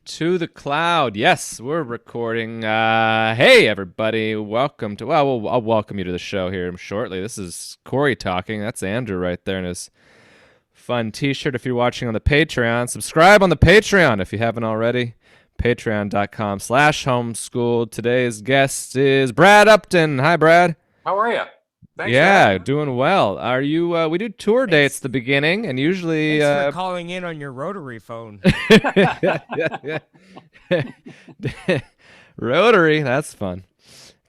to the cloud. Yes, we're recording. Hey, everybody. Welcome to, I'll welcome you to the show here shortly. This is Cory talking. That's Andrew right there in his fun t-shirt. If you're watching on the Patreon, subscribe on the Patreon if you haven't already. Patreon.com/homeschool. Today's guest is Brad Upton. Hi, Brad. How are you? Thanks for Yeah, having me. doing well. Are you, we do tour dates Thanks. at the beginning, and usually, Thanks for calling in on your rotary phone. yeah. Rotary, that's fun.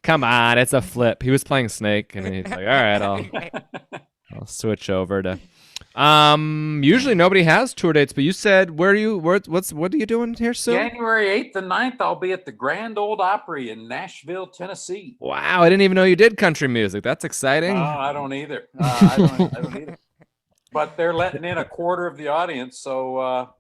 Come on, it's a flip. He was playing Snake, and he's like, "All right, I'll switch over to." Usually nobody has tour dates, but you said what are you doing here soon? January 8th and 9th, I'll be at the Grand Ole Opry in Nashville, Tennessee. Wow, I didn't even know you did country music. That's exciting. I don't either. I don't either. But they're letting in a quarter of the audience, so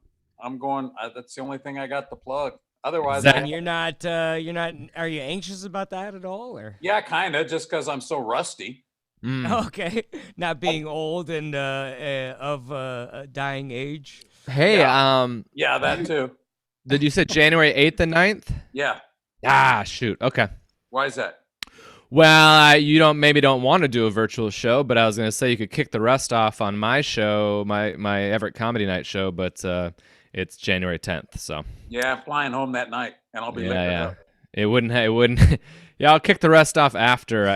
I'm going. That's the only thing I got to plug. Otherwise, And you're not. Are you anxious about that at all, or? yeah, kind of, just because I'm so rusty. Okay, not being old and of a dying age. Hey, Yeah, that too. did you say January 8th and 9th? Yeah. Shoot. Okay. Why is that? Well, you don't want to do a virtual show, but I was going to say you could kick the rust off on my show, my Everett Comedy Night show, but it's January 10th, so. Yeah, I'm flying home that night, and I'll be late. Yeah. It wouldn't. Yeah, I'll kick the rest off after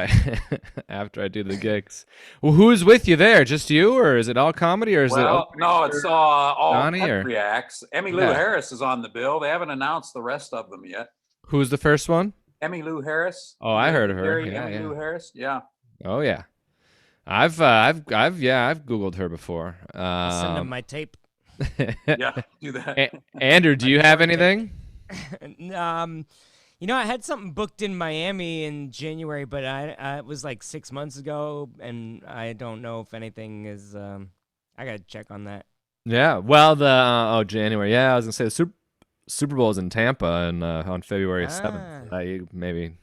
after I do the gigs. Well, who's with you there? Just you, or is it all comedy, or is Well, no, it's all Donnie, or- country acts. Emmylou Yeah. Harris is on the bill. They haven't announced the rest of them yet. who's the first one? Emmylou Harris. Oh, I heard of her. Yeah, Emmylou Harris. Yeah. Oh yeah, I've Googled her before. Send them my tape. Yeah. Do that. Andrew, do you have anything? I had something booked in Miami in January, but it was like 6 months ago, and I don't know if anything is. I gotta check on that. Yeah. Well, January. Yeah, I was gonna say the Super Bowl is in Tampa and on February 7th. You maybe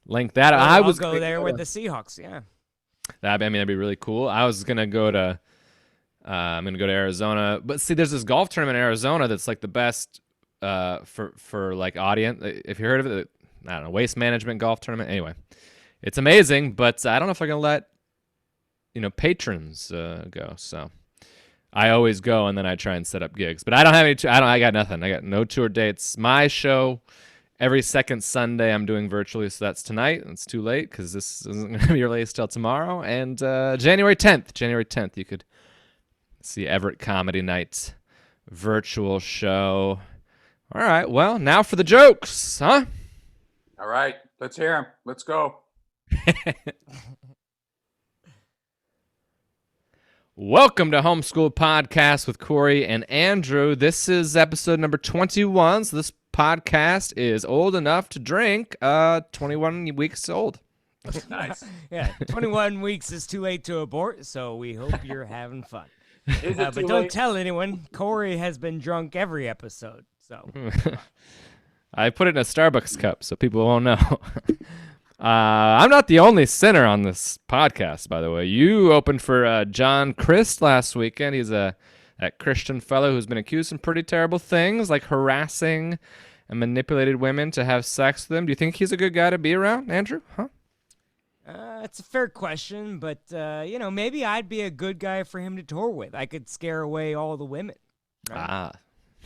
link that. I'll go there with the Seahawks. Yeah. That'd be really cool. I was gonna go to. I'm gonna go to Arizona, but see, there's this golf tournament in Arizona that's like the best for like audience. If you heard of it, I don't know, Waste Management Golf Tournament. Anyway, it's amazing, but I don't know if I'm gonna let patrons go. So I always go and then I try and set up gigs, but I don't have any. I got nothing. I got no tour dates. My show every second Sunday I'm doing virtually, so that's tonight. It's too late because this isn't gonna be released till tomorrow. And January 10th, you could see Everett Comedy Night virtual show. All right, well, now for the jokes, huh? All right. Let's hear them. Let's go. Welcome to Homeschool Podcast with Cory and Andrew. This is episode number 21. So this podcast is old enough to drink, 21 weeks old. Nice. Yeah, 21 weeks is too late to abort, so we hope you're having fun. Is it But too don't late? tell anyone. Cory has been drunk every episode, so. I put it in a Starbucks cup so people won't know. I'm not the only sinner on this podcast, by the way. You opened for John Christ last weekend. He's that Christian fellow who's been accused of pretty terrible things, like harassing and manipulated women to have sex with them. Do you think he's a good guy to be around, Andrew? Huh? It's a fair question, but, maybe I'd be a good guy for him to tour with. I could scare away all the women. Right?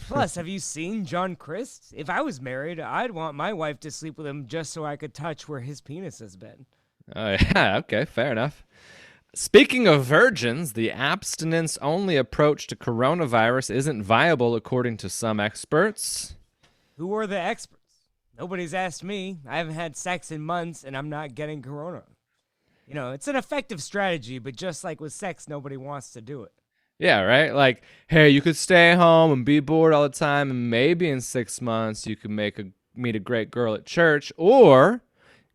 Plus, have you seen John Christ? If I was married, I'd want my wife to sleep with him just so I could touch where his penis has been. Oh, yeah, okay, fair enough. Speaking of virgins, the abstinence-only approach to coronavirus isn't viable according to some experts. Who are the experts? Nobody's asked me. I haven't had sex in months, and I'm not getting corona. It's an effective strategy, but just like with sex, nobody wants to do it. Yeah, right? Like, hey, you could stay home and be bored all the time, and maybe in 6 months you could meet a great girl at church, or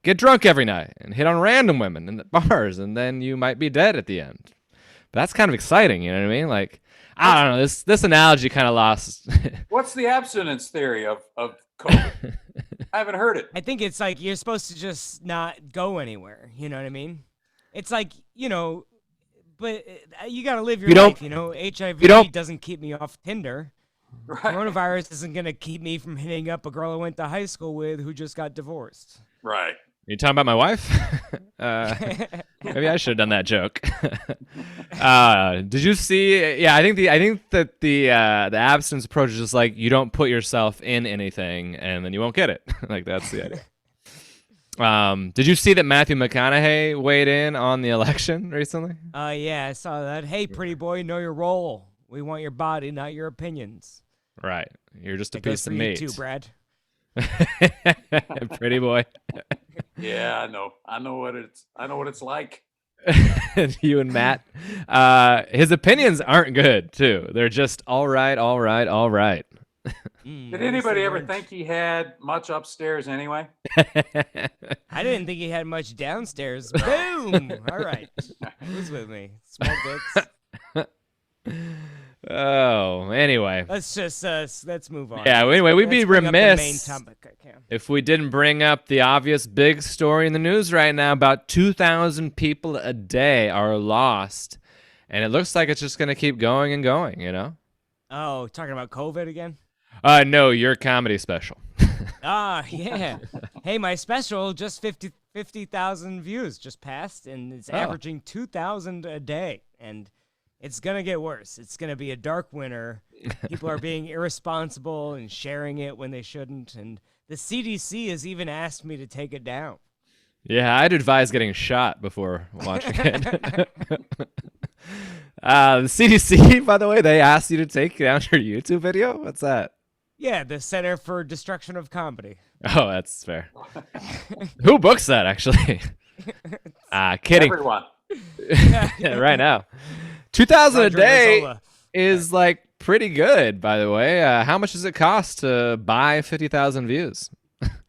get drunk every night and hit on random women in the bars, and then you might be dead at the end. But that's kind of exciting, you know what I mean? Like, I don't know, this analogy kind of lost. What's the abstinence theory of COVID? I haven't heard it. I think it's like you're supposed to just not go anywhere. You know what I mean? It's like, but you got to live your You don't- life, HIV you don't- doesn't keep me off Tinder. Right. Coronavirus isn't going to keep me from hitting up a girl I went to high school with who just got divorced. Right. You talking about my wife? Maybe I should have done that joke. Did you see? Yeah, I think that the abstinence approach is just like you don't put yourself in anything, and then you won't get it. Like that's the idea. Did you see that Matthew McConaughey weighed in on the election recently? Yeah, I saw that. Hey, pretty boy, know your role. We want your body, not your opinions. Right, you're just a That goes piece for of you meat. too, Brad. Pretty boy. Yeah, I know what it's like. You and Matt. His opinions aren't good too. They're just all right. Did anybody ever think he had much upstairs anyway? I didn't think he had much downstairs. Boom! All right. Who's with me? Small dicks. Oh, anyway. Let's move on. Yeah, anyway, we'd be Let's bring up the remiss main topic I can. if we didn't bring up the obvious big story in the news right now. About 2,000 people a day are lost, and it looks like it's just going to keep going and going, you know? Oh, talking about COVID again? No, your comedy special. Yeah. Hey, my special just 50,000 views just passed, and it's averaging 2,000 a day, and it's going to get worse. It's going to be a dark winter. People are being irresponsible and sharing it when they shouldn't, and the CDC has even asked me to take it down. Yeah, I'd advise getting shot before watching it. The CDC, by the way, they asked you to take down your YouTube video? What's that? Yeah, the Center for Destruction of Comedy. Oh, that's fair. Who books that, actually? Kidding. Everyone. Yeah, right now. 2,000 a Roger day Mazzola. is like pretty good, by the way. How much does it cost to buy 50,000 views?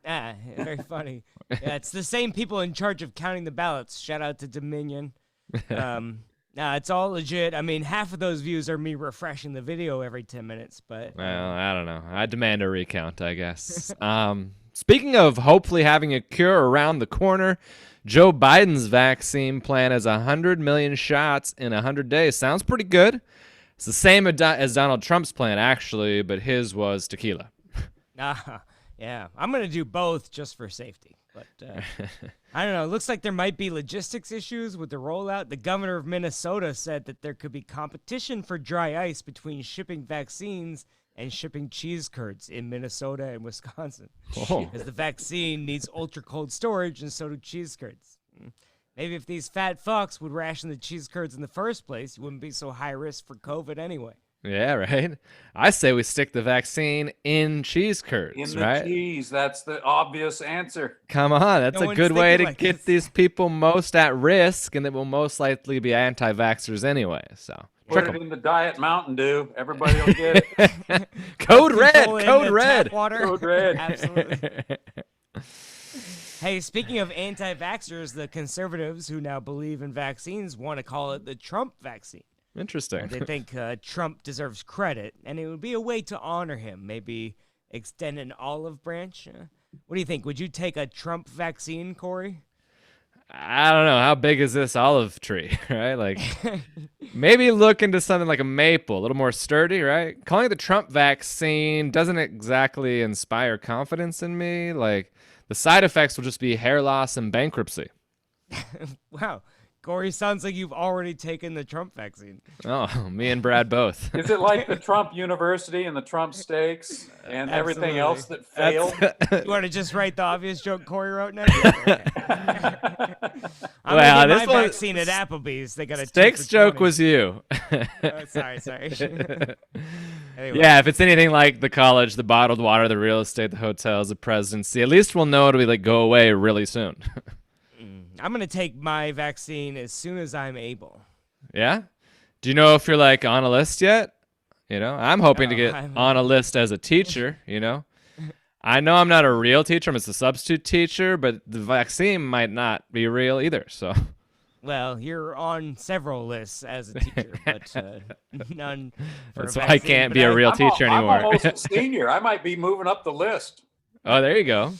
Very funny. Yeah, it's the same people in charge of counting the ballots. Shout out to Dominion. It's all legit. I mean, half of those views are me refreshing the video every 10 minutes, but... Well, I don't know. I demand a recount, I guess. Speaking of hopefully having a cure around the corner, Joe Biden's vaccine plan is 100 million shots in 100 days. Sounds pretty good. It's the same as Donald Trump's plan, actually, but his was tequila. Yeah. I'm going to do both just for safety. But I don't know. It looks like there might be logistics issues with the rollout. The governor of Minnesota said that there could be competition for dry ice between shipping vaccines and shipping cheese curds in Minnesota and Wisconsin. Oh. Because the vaccine needs ultra-cold storage, and so do cheese curds. Maybe if these fat fucks would ration the cheese curds in the first place, you wouldn't be so high risk for COVID anyway. Yeah, right? I say we stick the vaccine in cheese curds, In the right? cheese. That's the obvious answer. Come on, that's No a one's good way to thinking like get this. these people most at risk, and that will most likely be anti-vaxxers anyway, so... Put Trick it 'em. in the Diet Mountain Dew. Everybody will get it. Code red, People in code the red. tap water. Code red. Absolutely. Hey, speaking of anti-vaxxers, the conservatives who now believe in vaccines want to call it the Trump vaccine. Interesting. They think Trump deserves credit, and it would be a way to honor him. Maybe extend an olive branch. What do you think? Would you take a Trump vaccine, Cory? I don't know. How big is this olive tree, right? Like, maybe look into something like a maple, a little more sturdy, right? Calling it the Trump vaccine doesn't exactly inspire confidence in me. Like, the side effects will just be hair loss and bankruptcy. Wow. Cory, sounds like you've already taken the Trump vaccine. Oh, me and Brad both. Is it like the Trump University and the Trump Steaks and everything else that failed? You want to just write the obvious joke Cory wrote next? I'm Well, gonna get this my one- vaccine at Applebee's. They got a 2 Steaks for joke 20. was you. Sorry. Anyway. Yeah, if it's anything like the college, the bottled water, the real estate, the hotels, the presidency, at least we'll know it'll be like go away really soon. I'm going to take my vaccine as soon as I'm able. Yeah? Do you know if you're like on a list yet? You know, I'm hoping to No, get I'm- on a list as a teacher, you know? I know I'm not a real teacher, I'm just a substitute teacher, but the vaccine might not be real either, so. Well, you're on several lists as a teacher, but none for That's a why I vaccine. can't But be a real teacher I'm anymore. almost a senior. I might be moving up the list. Oh, there you go.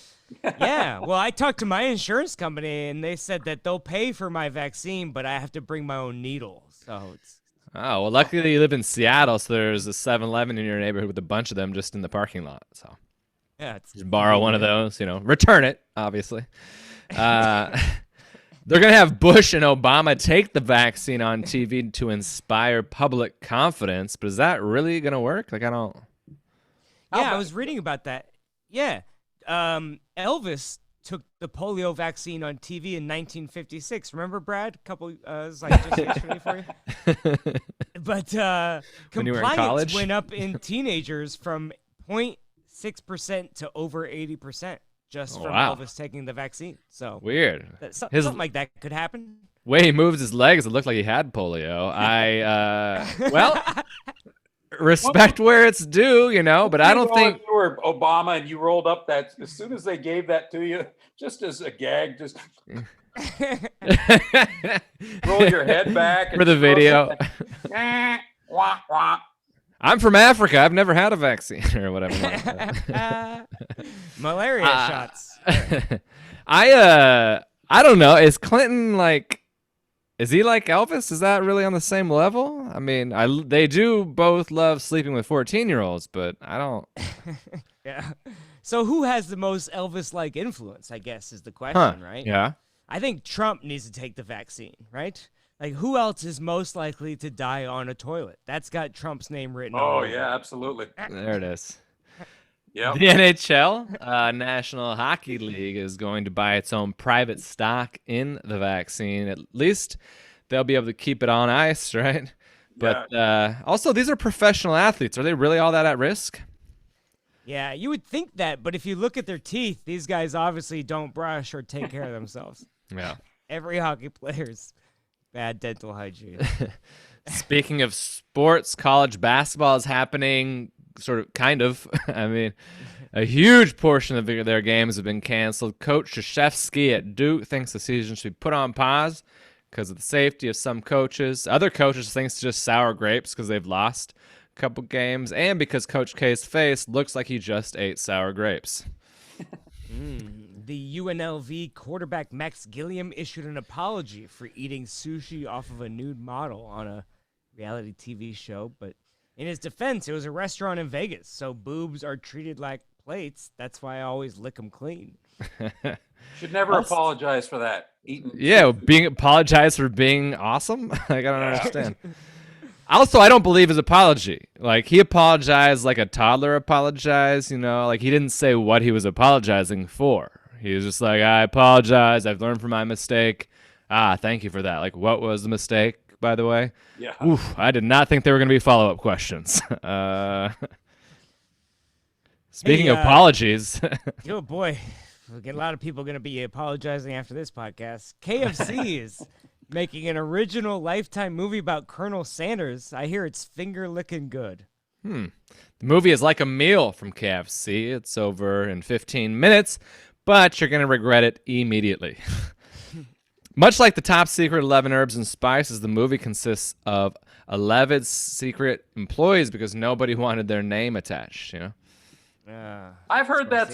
Yeah, well, I talked to my insurance company, and they said that they'll pay for my vaccine, but I have to bring my own needle. So it's Oh, well, luckily you live in Seattle, so there's a 7-Eleven in your neighborhood with a bunch of them just in the parking lot. So Yeah, it's just borrow one of those, return it, obviously. They're going to have Bush and Obama take the vaccine on TV to inspire public confidence, but is that really going to work? Like, I don't... Yeah, I was reading about that. Yeah. Elvis took the polio vaccine on TV in 1956. Remember, Brad? It was like just yesterday for you. But When you were in compliance college? went up in teenagers from 0.6% to over 80% just from Wow. Elvis taking the vaccine. So Weird. something like that could happen. Way he moves his legs, it looked like he had polio. Respect where it's due, but I don't think... If you were Obama and you rolled up that, as soon as they gave that to you, just as a gag, just roll your head back. For the video. Wah, wah. I'm from Africa. I've never had a vaccine or whatever. Malaria shots. I don't know. Is Clinton is he like Elvis? Is that really on the same level? I mean, they do both love sleeping with 14-year-olds, but I don't. Yeah. So who has the most Elvis-like influence, I guess, is the question, right? Yeah. I think Trump needs to take the vaccine, right? Like, who else is most likely to die on a toilet? That's got Trump's name written all Oh, over it. yeah, absolutely. There it is. Yeah. The NHL, National Hockey League, is going to buy its own private stock in the vaccine. At least they'll be able to keep it on ice, right? But also, these are professional athletes. Are they really all that at risk? Yeah, you would think that, but if you look at their teeth, these guys obviously don't brush or take care of themselves. Yeah. Every hockey player's bad dental hygiene. Speaking of sports, college basketball is happening, kind of. I mean, a huge portion of their games have been canceled. Coach Krzyzewski at Duke thinks the season should be put on pause because of the safety of some coaches. Other coaches think it's just sour grapes because they've lost a couple games, and because Coach K's face looks like he just ate sour grapes. The UNLV quarterback Max Gilliam issued an apology for eating sushi off of a nude model on a reality TV show, but in his defense, it was a restaurant in Vegas, so boobs are treated like plates. That's why I always lick them clean. Should never apologize for that. Yeah, apologize for being awesome? I don't understand. Also, I don't believe his apology. Like, he apologized like a toddler apologized, like he didn't say what he was apologizing for. He was just like, I apologize. I've learned from my mistake. Thank you for that. Like, what was the mistake, by the way? Yeah. Oof, I did not think there were going to be follow-up questions. Speaking of apologies. Oh, boy. We'll get a lot of people going to be apologizing after this podcast. KFC is making an original Lifetime movie about Colonel Sanders. I hear it's finger-licking good. The movie is like a meal from KFC. It's over in 15 minutes, but you're going to regret it immediately. Much like the top secret 11 herbs and spices, the movie consists of 11 secret employees because nobody wanted their name attached, I've heard that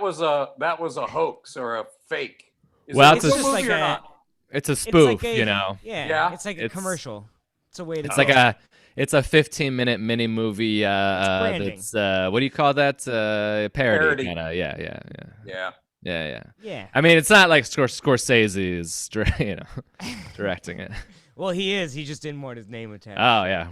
was a hoax or a fake. It's a just movie like or not? It's a spoof, Yeah, it's like a commercial. It's a way to It's a 15-minute mini movie that's what do you call that? Parody. Kinda. Yeah. Yeah. I mean, it's not like Scorsese is directing it. Well, he is. He just didn't want his name attached. Oh, yeah.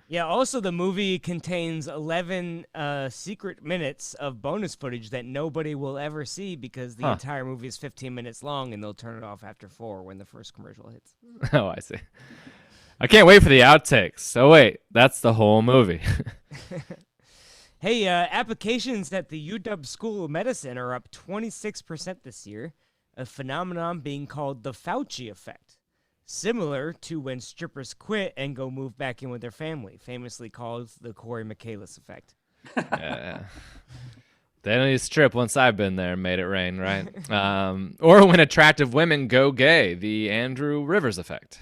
Yeah, also the movie contains 11 secret minutes of bonus footage that nobody will ever see because the entire movie is 15 minutes long and they'll turn it off after 4 when the first commercial hits. Oh, I see. I can't wait for the outtakes. Oh, wait, that's the whole movie. Hey, applications at the UW School of Medicine are up 26% this year, a phenomenon being called the Fauci effect. Similar to when strippers quit and go move back in with their family, famously called the Cory effect. Yeah. They only strip once I've been there and made it rain, right? Or when attractive women go gay, the Andrew Rivers effect.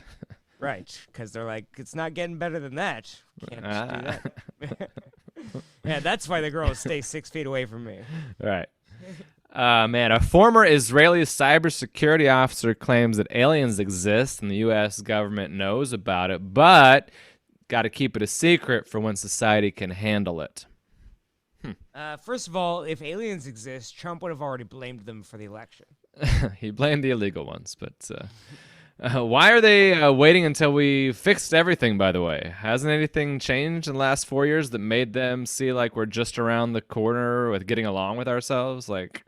Right, because they're like, it's not getting better than that. Can't just do that. Yeah, that's why the girls stay 6 feet away from me. Right. Man, a former Israeli cybersecurity officer claims that aliens exist and the U.S. government knows about it, but got to keep it a secret for when society can handle it. First of all, if aliens exist, Trump would have already blamed them for the election. He blamed the illegal ones, but why are they waiting until we fixed everything, by the way? Hasn't anything changed in the last 4 years that made them see like we're just around the corner with getting along with ourselves? Like,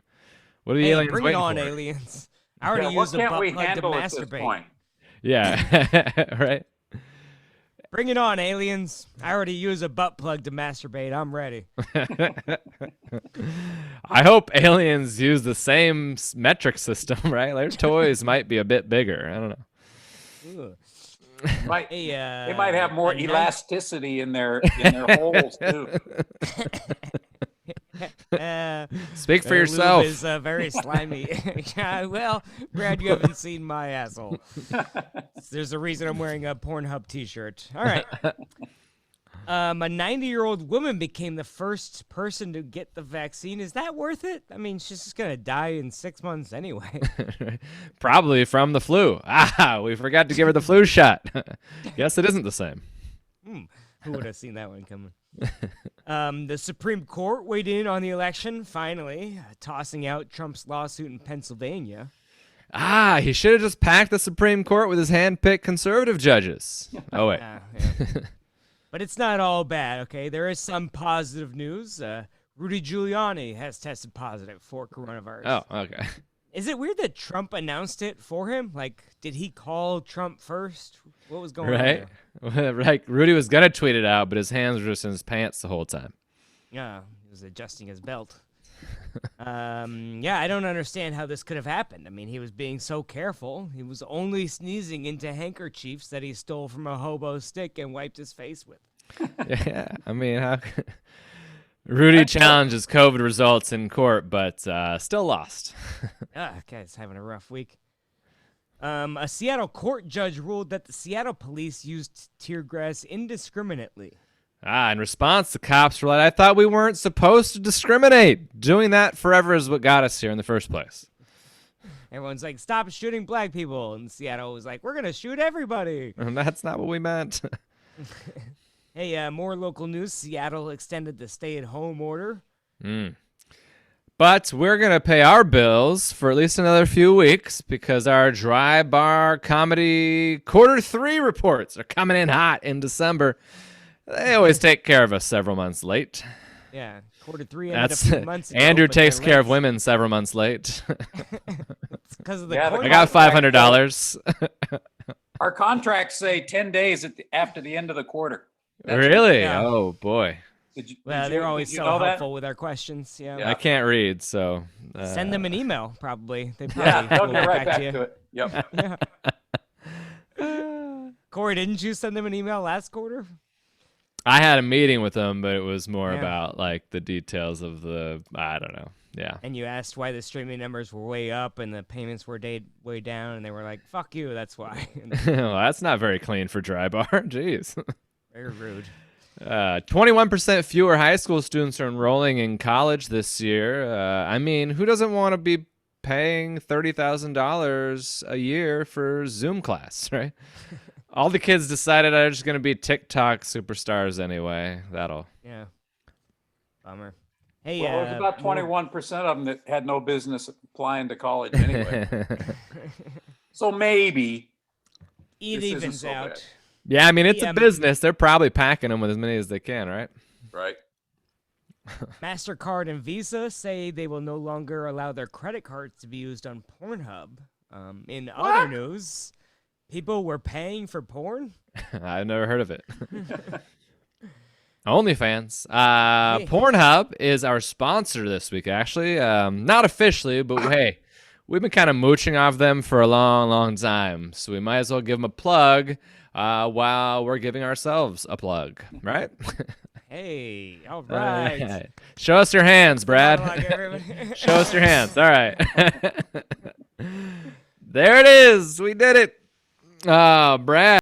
what are the aliens bring it waiting on, for? aliens. I already what used a can't butt we plug to handle at this masturbate. point? Yeah, right? Bring it on, aliens. I already use a butt plug to masturbate. I'm ready. I hope aliens use the same metric system, right? Their toys might be a bit bigger. I don't know. Ugh. They might have more elasticity in their holes too. Speak for Their yourself. lube is very slimy. Yeah, well, Brad, you haven't seen my asshole. There's a reason I'm wearing a Pornhub t-shirt. All right. A 90-year-old woman became the first person to get the vaccine. Is that worth it? I mean, she's just going to die in 6 months anyway. Probably from the flu. We forgot to give her the flu shot. Guess it isn't the same. Who would have seen that one coming? The Supreme Court weighed in on the election, finally, tossing out Trump's lawsuit in Pennsylvania. He should have just packed the Supreme Court with his hand-picked conservative judges. Oh, wait. Yeah. But it's not all bad, okay? There is some positive news. Rudy Giuliani has tested positive for coronavirus. Oh, okay. Is it weird that Trump announced it for him? Like, did he call Trump first? What was going on Right? there? Like, Rudy was going to tweet it out, but his hands were just in his pants the whole time. Yeah, he was adjusting his belt. Yeah, I don't understand how this could have happened. I mean, he was being so careful. He was only sneezing into handkerchiefs that he stole from a hobo stick and wiped his face with. Yeah, I mean, Rudy challenges COVID results in court, but still lost. Guy's having a rough week. A Seattle court judge ruled that the Seattle police used tear gas indiscriminately. In response, the cops were like, I thought we weren't supposed to discriminate. Doing that forever is what got us here in the first place. Everyone's like, stop shooting black people. And Seattle was like, we're going to shoot everybody. And that's not what we meant. Hey, more local news. Seattle extended the stay-at-home order. But we're going to pay our bills for at least another few weeks because our dry bar comedy Q3 reports are coming in hot in December. They always take care of us several months late. Yeah, Q3 ended That's a few months ago. Andrew but they're takes care of late. women several months late. It's because of the Yeah, court. I got $500. Our contracts say 10 days after the end of the quarter. Really? Yeah. Oh boy. Well, they're always did you so know that? helpful with our questions. Yeah. I can't read, so Send them an email, probably. They Yeah, probably they'll will get right back to you. to it. Yep. Corey, didn't you send them an email last quarter? I had a meeting with them, but it was more Yeah. about like the details of the I don't know. Yeah. And you asked why the streaming numbers were way up and the payments were way down, and they were like, "Fuck you, that's why." Well, that's not very clean for dry bar. Jeez. Very rude. 21% fewer high school students are enrolling in college this year. I mean, who doesn't want to be paying $30,000 a year for Zoom class, right? All the kids decided they're just going to be TikTok superstars anyway. Yeah. Bummer. Hey, Well, there's about more- 21% of them that had no business applying to college anyway. So maybe. it this isn't evens so out. bad. Yeah, I mean, it's Yeah, a business. They're probably packing them with as many as they can, right? Right. MasterCard and Visa say they will no longer allow their credit cards to be used on Pornhub. In other news, people were paying for porn. I've never heard of it. OnlyFans. Pornhub is our sponsor this week, actually. Not officially, but hey, we've been kind of mooching off them for a long, long time. So we might as well give them a plug while we're giving ourselves a plug, right? Hey, all right. Right. Show us your hands, Brad. Monologue, everybody. Show us your hands. All right. There it is. We did it. Brad.